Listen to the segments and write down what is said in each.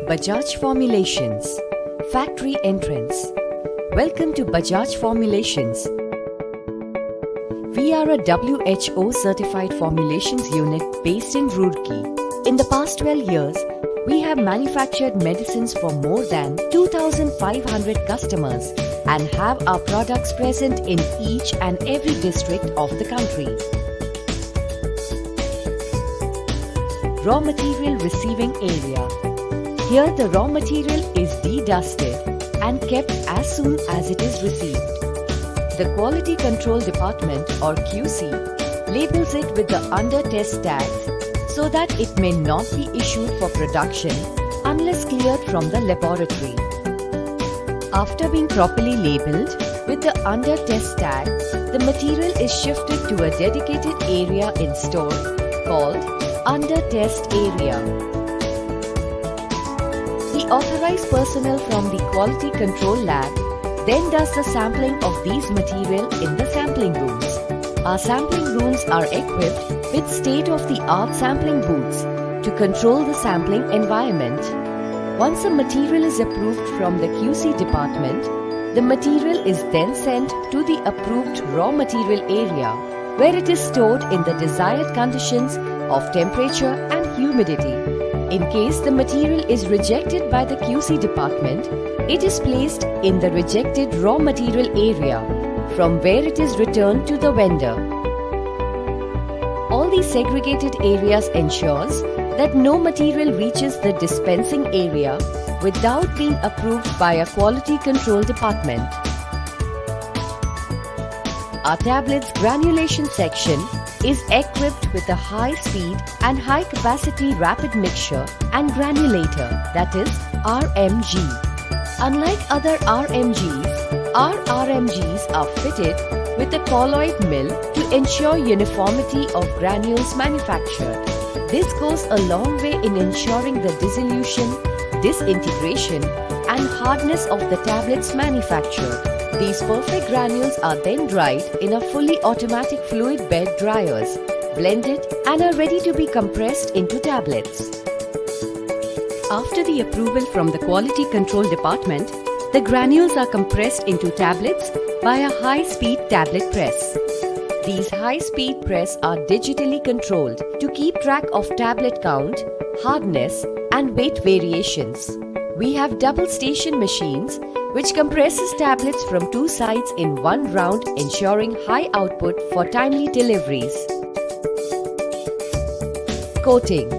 Bajaj Formulations, Factory Entrance. Welcome to Bajaj Formulations. We are a WHO certified formulations unit based in Roorkee. In the past 12 years, we have manufactured medicines for more than 2,500 customers and have our products present in each and every district of the country. Raw material receiving area. Here the raw material is de-dusted and kept as soon as it is received. The Quality Control Department or QC labels it with the under test tags so that it may not be issued for production unless cleared from the laboratory. After being properly labelled with the under test tag, the material is shifted to a dedicated area in store called under test area. The authorized personnel from the Quality Control Lab then does the sampling of these material in the sampling rooms. Our sampling rooms are equipped with state-of-the-art sampling booths to control the sampling environment. Once a material is approved from the QC department, the material is then sent to the approved raw material area where it is stored in the desired conditions of temperature and humidity. In case the material is rejected by the QC department, it is placed in the rejected raw material area from where it is returned to the vendor. All these segregated areas ensures that no material reaches the dispensing area without being approved by a quality control department. Our tablets granulation section is equipped with a high-speed and high-capacity rapid mixture and granulator, that is RMG. Unlike other RMGs, our RMGs are fitted with a colloid mill to ensure uniformity of granules manufactured. This goes a long way in ensuring the dissolution, disintegration and hardness of the tablets manufactured. These perfect granules are then dried in a fully automatic fluid bed dryers, blended and are ready to be compressed into tablets. After the approval from the Quality Control Department, the granules are compressed into tablets by a high-speed tablet press. These high-speed press are digitally controlled to keep track of tablet count, hardness and weight variations. We have double station machines which compresses tablets from two sides in one round, ensuring high output for timely deliveries. Coating.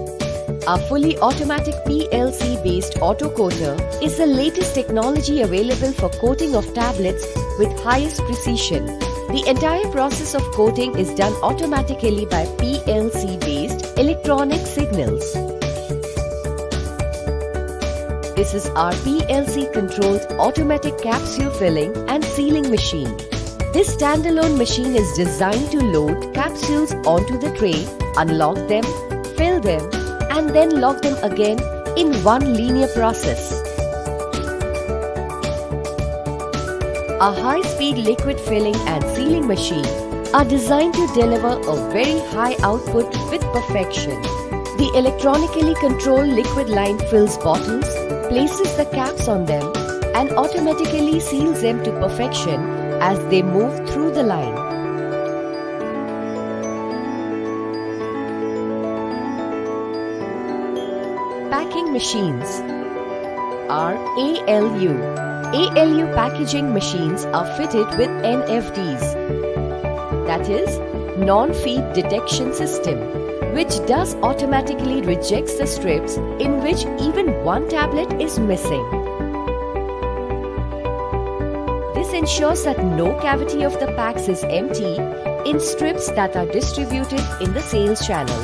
Our fully automatic PLC-based auto coater is the latest technology available for coating of tablets with highest precision. The entire process of coating is done automatically by PLC-based electronic signals. This is our PLC-controlled automatic capsule filling and sealing machine. This standalone machine is designed to load capsules onto the tray, unlock them, fill them, and then lock them again in one linear process. Our high-speed liquid filling and sealing machine are designed to deliver a very high output with perfection. The electronically controlled liquid line fills bottles, places the caps on them and automatically seals them to perfection as they move through the line. Packing machines. Our ALU packaging machines are fitted with NFDs, that is non-feed detection system, which does automatically rejects the strips in which even one tablet is missing. This ensures that no cavity of the packs is empty in strips that are distributed in the sales channel.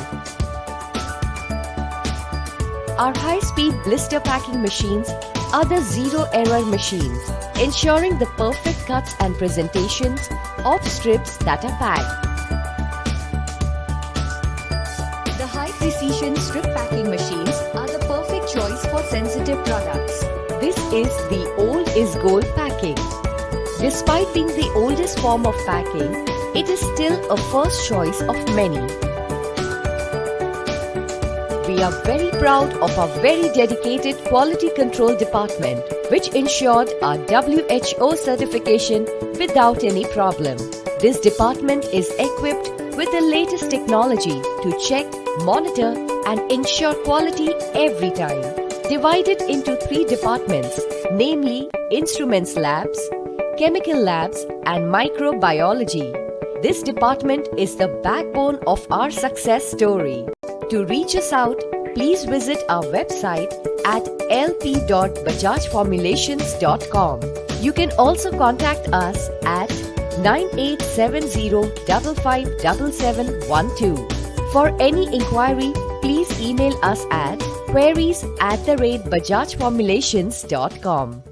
Our high-speed blister packing machines are the zero-error machines, ensuring the perfect cuts and presentations of strips that are packed. The high-precision strip packing machines are the perfect choice for sensitive products. This is the old is gold packing. Despite being the oldest form of packing, it is still a first choice of many. We are very proud of our very dedicated quality control department, which ensured our WHO certification without any problem. This department is equipped with the latest technology to check, monitor and ensure quality every time. Divided into 3 departments, namely Instruments Labs, Chemical Labs and Microbiology. This department is the backbone of our success story. To reach us out, please visit our website at lp.bajajformulations.com. You can also contact us at 9870557712. For any inquiry, please email us at queries@bajajformulations.com.